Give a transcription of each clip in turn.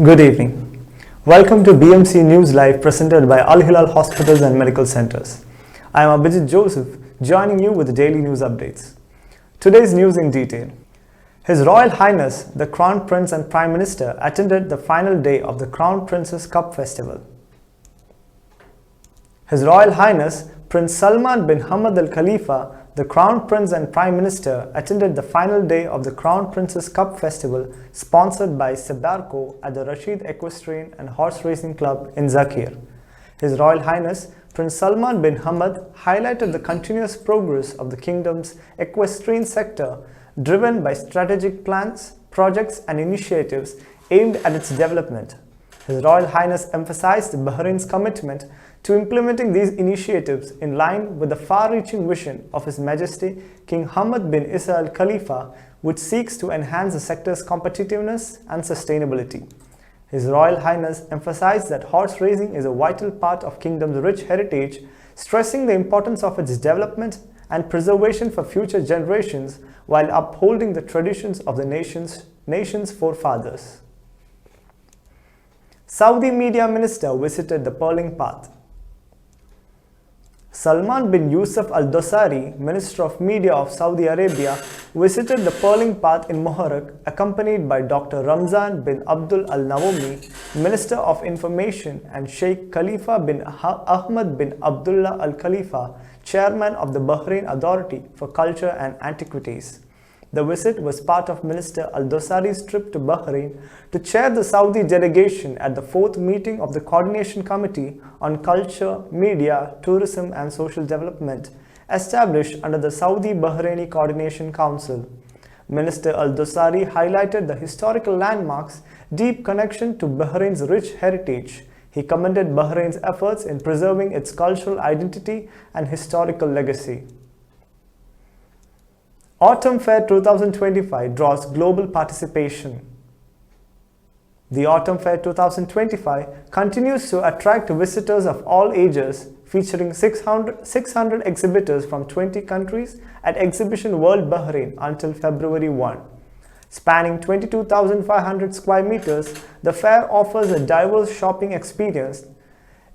Good evening. Welcome to BMC News Live presented by Al Hilal Hospitals and Medical Centers. I am Abhijit Joseph, joining you with the daily news updates. Today's news in detail. His Royal Highness, the Crown Prince and Prime Minister attended the final day of the Crown Prince's Cup Festival. His Royal Highness, Prince Salman bin Hamad Al Khalifa, the Crown Prince and Prime Minister attended the final day of the Crown Prince's Cup Festival sponsored by Sebarco at the Rashid Equestrian and Horse Racing Club in Zakir. His Royal Highness Prince Salman bin Hamad highlighted the continuous progress of the kingdom's equestrian sector driven by strategic plans, projects and initiatives aimed at its development. His Royal Highness emphasized Bahrain's commitment to implementing these initiatives in line with the far-reaching vision of His Majesty King Hamad bin Isa Al Khalifa, which seeks to enhance the sector's competitiveness and sustainability. His Royal Highness emphasized that horse racing is a vital part of kingdom's rich heritage, stressing the importance of its development and preservation for future generations while upholding the traditions of the nation's forefathers. Saudi Media Minister visited the Pearling Path. Salman bin Yusuf Al Dosari, Minister of Media of Saudi Arabia, visited the Pearling Path in Muharraq, accompanied by Dr. Ramzan bin Abdul Al Nawomi, Minister of Information, and Sheikh Khalifa bin Ahmad bin Abdullah Al Khalifa, Chairman of the Bahrain Authority for Culture and Antiquities. The visit was part of Minister Al Dosari's trip to Bahrain to chair the Saudi delegation at the 4th meeting of the Coordination Committee on Culture, Media, Tourism and Social Development, established under the Saudi-Bahraini Coordination Council. Minister Al Dosari highlighted the historical landmarks' deep connection to Bahrain's rich heritage. He commended Bahrain's efforts in preserving its cultural identity and historical legacy. Autumn Fair 2025 draws global participation. The Autumn Fair 2025 continues to attract visitors of all ages, featuring 600 exhibitors from 20 countries at Exhibition World Bahrain until February 1. Spanning 22,500 square meters, the fair offers a diverse shopping experience,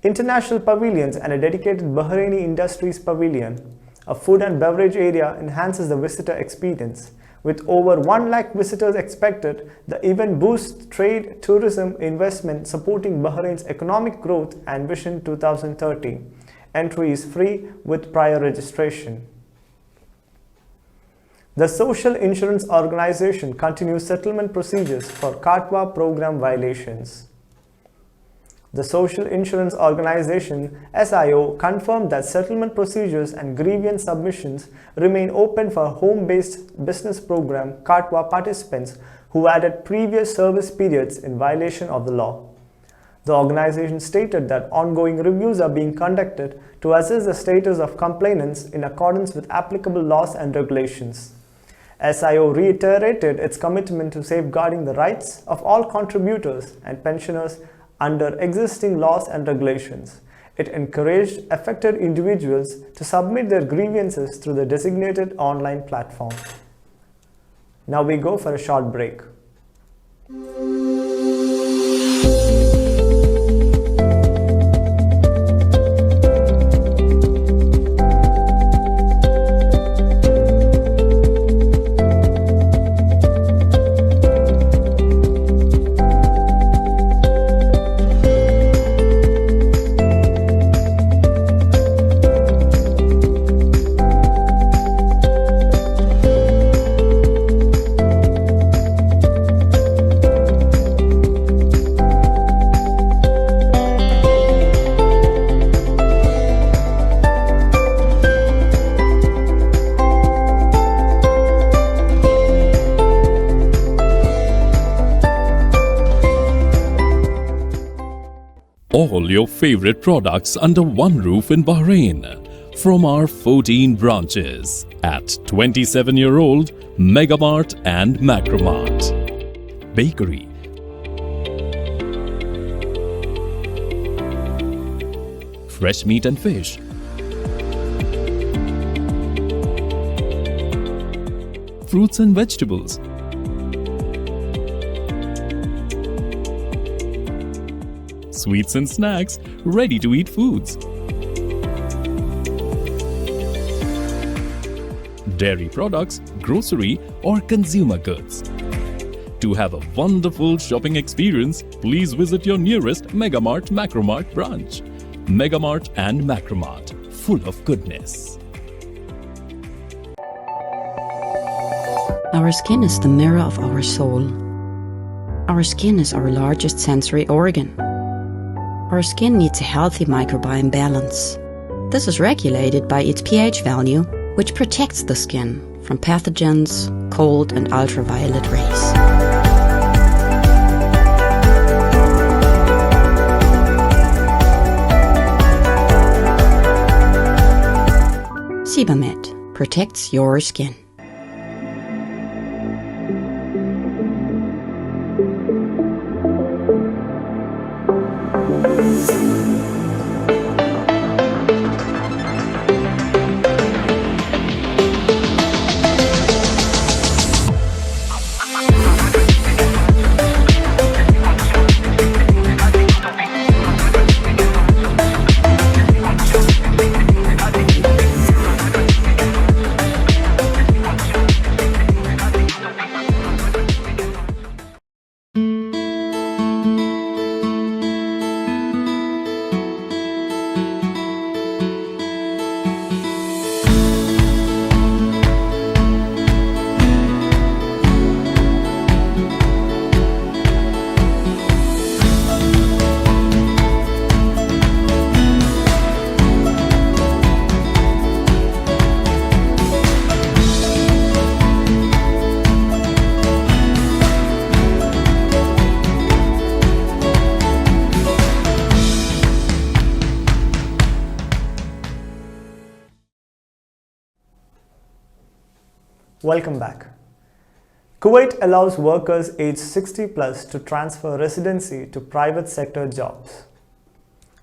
international pavilions and a dedicated Bahraini Industries Pavilion. A food and beverage area enhances the visitor experience. With over 1 lakh visitors expected, the event boosts trade, tourism, investment, supporting Bahrain's economic growth and Vision 2030. Entry is free with prior registration. The Social Insurance Organization continues settlement procedures for Katwa program violations. The Social Insurance Organization SIO confirmed that settlement procedures and grievance submissions remain open for home-based business program Katwa participants who added previous service periods in violation of the law. The organization stated that ongoing reviews are being conducted to assess the status of complainants in accordance with applicable laws and regulations. SIO reiterated its commitment to safeguarding the rights of all contributors and pensioners under existing laws and regulations. It encouraged affected individuals to submit their grievances through the designated online platform. Now we go for a short break. All your favorite products under one roof in Bahrain from our 14 branches at 27-year-old Megamart and Macromart. Bakery, fresh meat and fish, fruits and vegetables, sweets and snacks, ready-to-eat foods, dairy products, grocery or consumer goods. To have a wonderful shopping experience, please visit your nearest Megamart Macromart branch. Megamart and Macromart, full of goodness. Our skin is the mirror of our soul. Our skin is our largest sensory organ. Our skin needs a healthy microbiome balance. This is regulated by its pH value, which protects the skin from pathogens, cold and ultraviolet rays. Sebamed protects your skin. Welcome back. Kuwait allows workers aged 60 plus to transfer residency to private sector jobs.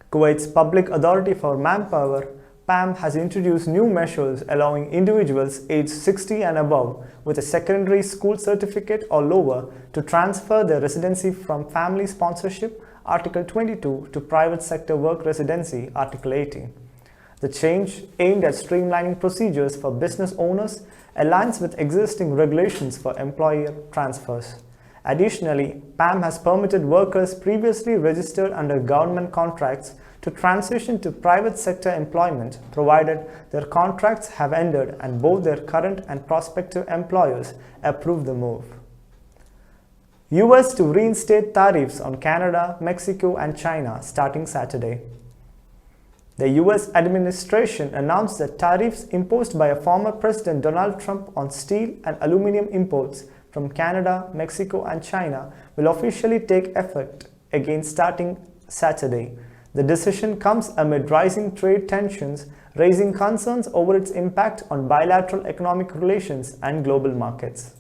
Kuwait's Public Authority for Manpower, PAM, has introduced new measures allowing individuals aged 60 and above with a secondary school certificate or lower to transfer their residency from family sponsorship, Article 22, to private sector work residency, Article 18. The change, aimed at streamlining procedures for business owners, aligns with existing regulations for employer transfers. Additionally, PAM has permitted workers previously registered under government contracts to transition to private sector employment, provided their contracts have ended and both their current and prospective employers approve the move. US to reinstate tariffs on Canada, Mexico, and China starting Saturday. The US administration announced that tariffs imposed by former President Donald Trump on steel and aluminum imports from Canada, Mexico, and China will officially take effect again starting Saturday. The decision comes amid rising trade tensions, raising concerns over its impact on bilateral economic relations and global markets.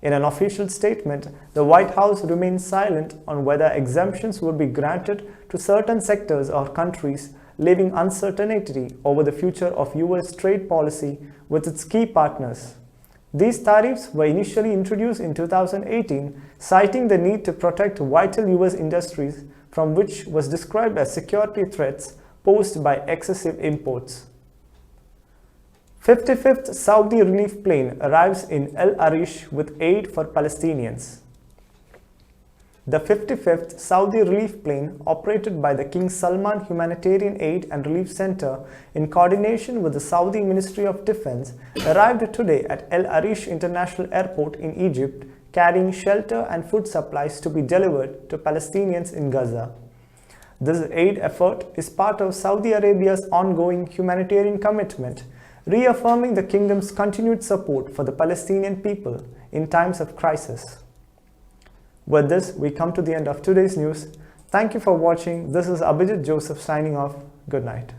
In an official statement, the White House remains silent on whether exemptions would be granted to certain sectors or countries, leaving uncertainty over the future of US trade policy with its key partners. These tariffs were initially introduced in 2018, citing the need to protect vital US industries from which was described as security threats posed by excessive imports. 55th Saudi relief plane arrives in El Arish with aid for Palestinians. The 55th Saudi relief plane, operated by the King Salman Humanitarian Aid and Relief Center in coordination with the Saudi Ministry of Defense, arrived today at El Arish International Airport in Egypt, carrying shelter and food supplies to be delivered to Palestinians in Gaza. This aid effort is part of Saudi Arabia's ongoing humanitarian commitment, reaffirming the kingdom's continued support for the Palestinian people in times of crisis. With this, we come to the end of today's news. Thank you for watching. This is Abhijit Joseph signing off. Good night.